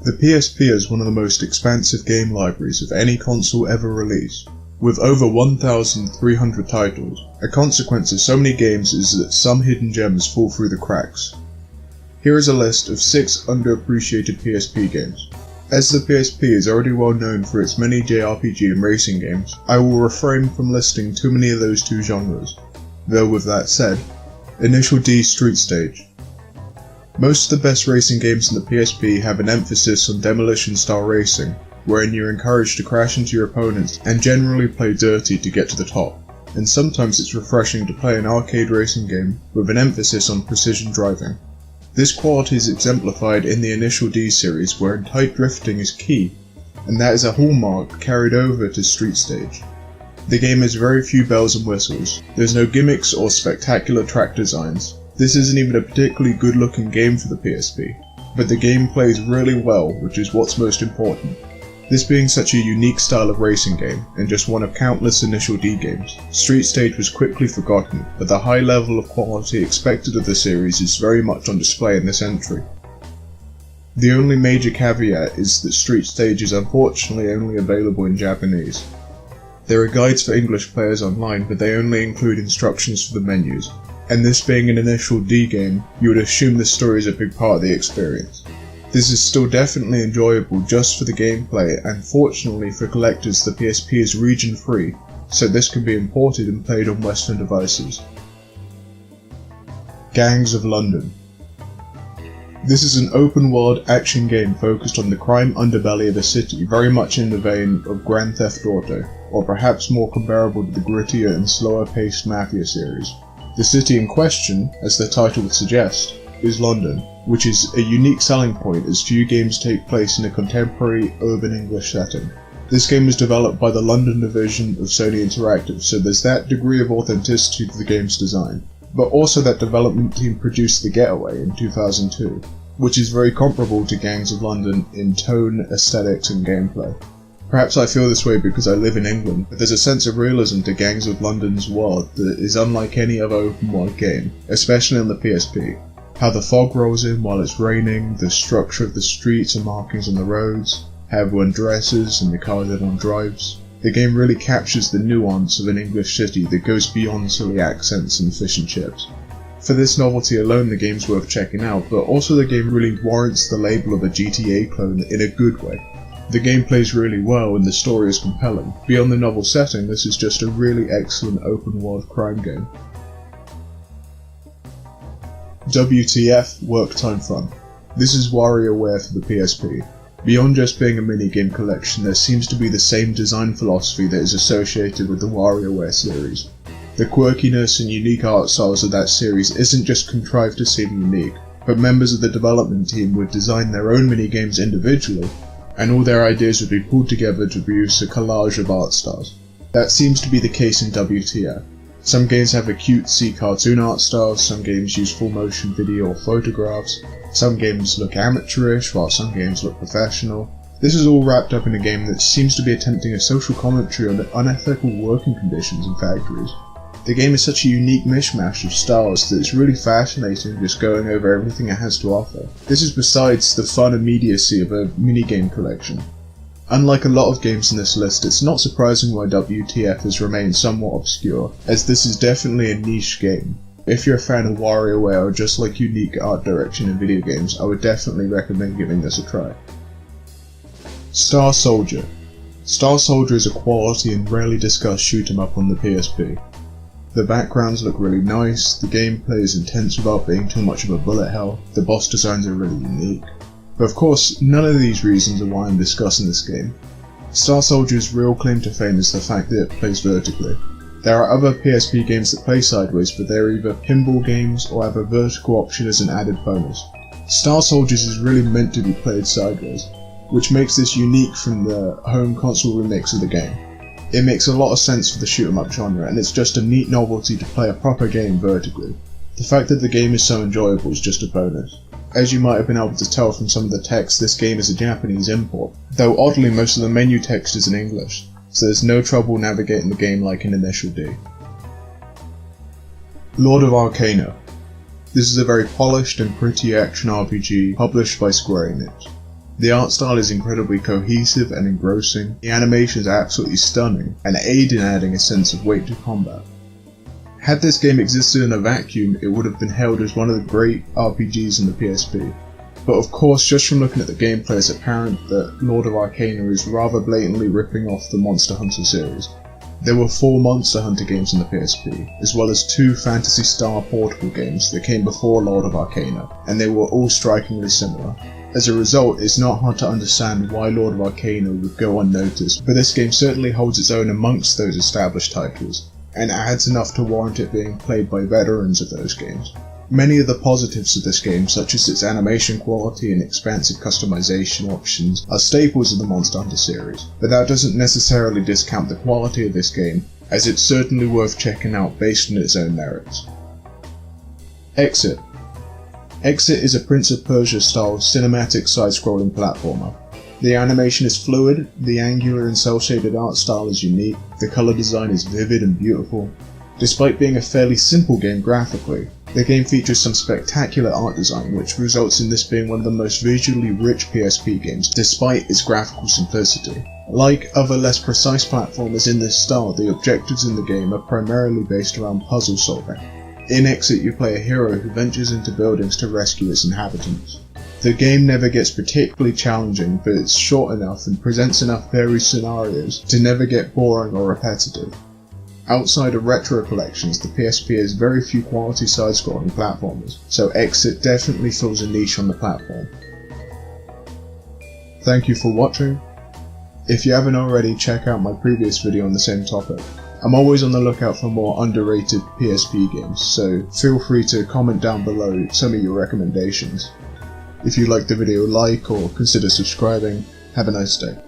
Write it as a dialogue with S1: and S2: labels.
S1: The PSP is one of the most expansive game libraries of any console ever released. With over 1,300 titles, a consequence of so many games is that some hidden gems fall through the cracks. Here is a list of 6 underappreciated PSP games. As the PSP is already well known for its many JRPG and racing games, I will refrain from listing too many of those two genres. Though with that said, Initial D Street Stage. Most of the best racing games in the PSP have an emphasis on demolition-style racing, wherein you're encouraged to crash into your opponents and generally play dirty to get to the top. And sometimes it's refreshing to play an arcade racing game with an emphasis on precision driving. This quality is exemplified in the Initial D series, wherein tight drifting is key, and that is a hallmark carried over to Street Stage. The game has very few bells and whistles. There's no gimmicks or spectacular track designs. This isn't even a particularly good looking game for the PSP, but the game plays really well, which is what's most important. This being such a unique style of racing game, and just one of countless Initial D games, Street Stage was quickly forgotten, but the high level of quality expected of the series is very much on display in this entry. The only major caveat is that Street Stage is unfortunately only available in Japanese. There are guides for English players online, but they only include instructions for the menus, and this being an Initial D game, you would assume the story is a big part of the experience. This is still definitely enjoyable just for the gameplay, and fortunately for collectors the PSP is region free, so this can be imported and played on Western devices. Gangs of London. This is an open world action game focused on the crime underbelly of a city, very much in the vein of Grand Theft Auto, or perhaps more comparable to the grittier and slower paced Mafia series. The city in question, as the title would suggest, is London, which is a unique selling point as few games take place in a contemporary urban English setting. This game was developed by the London division of Sony Interactive, so there's that degree of authenticity to the game's design. But also that development team produced The Getaway in 2002, which is very comparable to Gangs of London in tone, aesthetics and gameplay. Perhaps I feel this way because I live in England, but there's a sense of realism to Gangs of London's world that is unlike any other open world game, especially on the PSP. How the fog rolls in while it's raining, the structure of the streets and markings on the roads, how everyone dresses and the cars everyone drives. The game really captures the nuance of an English city that goes beyond silly accents and fish and chips. For this novelty alone the game's worth checking out, but also the game really warrants the label of a GTA clone in a good way. The game plays really well and the story is compelling. Beyond the novel setting, this is just a really excellent open world crime game. WTF Work Time Fun. This is WarioWare for the PSP. Beyond just being a minigame collection, there seems to be the same design philosophy that is associated with the WarioWare series. The quirkiness and unique art styles of that series isn't just contrived to seem unique, but members of the development team would design their own minigames individually, and all their ideas would be pulled together to produce a collage of art styles. That seems to be the case in WTF. Some games have a cutesy cartoon art style, some games use full motion video or photographs, some games look amateurish while some games look professional. This is all wrapped up in a game that seems to be attempting a social commentary on the unethical working conditions in factories. The game is such a unique mishmash of styles that it's really fascinating just going over everything it has to offer. This is besides the fun immediacy of a minigame collection. Unlike a lot of games in this list, it's not surprising why WTF has remained somewhat obscure, as this is definitely a niche game. If you're a fan of WarioWare or just like unique art direction in video games, I would definitely recommend giving this a try. Star Soldier. Star Soldier is a quality and rarely discussed shoot 'em up on the PSP. The backgrounds look really nice, the gameplay is intense without being too much of a bullet hell, the boss designs are really unique. But of course, none of these reasons are why I'm discussing this game. Star Soldier's real claim to fame is the fact that it plays vertically. There are other PSP games that play sideways, but they're either pinball games or have a vertical option as an added bonus. Star Soldiers is really meant to be played sideways, which makes this unique from the home console remix of the game. It makes a lot of sense for the shoot 'em up genre, and it's just a neat novelty to play a proper game vertically. The fact that the game is so enjoyable is just a bonus. As you might have been able to tell from some of the text, this game is a Japanese import, though oddly most of the menu text is in English, so there's no trouble navigating the game like in Initial D. Lord of Arcana. This is a very polished and pretty action RPG published by Square Enix. The art style is incredibly cohesive and engrossing, the animations are absolutely stunning, and aid in adding a sense of weight to combat. Had this game existed in a vacuum, it would have been hailed as one of the great RPGs in the PSP. But of course, just from looking at the gameplay, it's apparent that Lord of Arcana is rather blatantly ripping off the Monster Hunter series. There were 4 Monster Hunter games in the PSP, as well as 2 Phantasy Star portable games that came before Lord of Arcana, and they were all strikingly similar. As a result, it's not hard to understand why Lord of Arcana would go unnoticed, but this game certainly holds its own amongst those established titles, and adds enough to warrant it being played by veterans of those games. Many of the positives of this game, such as its animation quality and expansive customization options, are staples of the Monster Hunter series, but that doesn't necessarily discount the quality of this game, as it's certainly worth checking out based on its own merits. Exit. Exit is a Prince of Persia style cinematic side-scrolling platformer. The animation is fluid, the angular and cel-shaded art style is unique, the colour design is vivid and beautiful. Despite being a fairly simple game graphically, the game features some spectacular art design, which results in this being one of the most visually rich PSP games, despite its graphical simplicity. Like other less precise platformers in this style, the objectives in the game are primarily based around puzzle solving. In Exit, you play a hero who ventures into buildings to rescue its inhabitants. The game never gets particularly challenging, but it's short enough and presents enough varied scenarios to never get boring or repetitive. Outside of retro collections, the PSP has very few quality side-scrolling platformers, so Exit definitely fills a niche on the platform. Thank you for watching. If you haven't already, check out my previous video on the same topic. I'm always on the lookout for more underrated PSP games, so feel free to comment down below some of your recommendations. If you liked the video, like or consider subscribing. Have a nice day.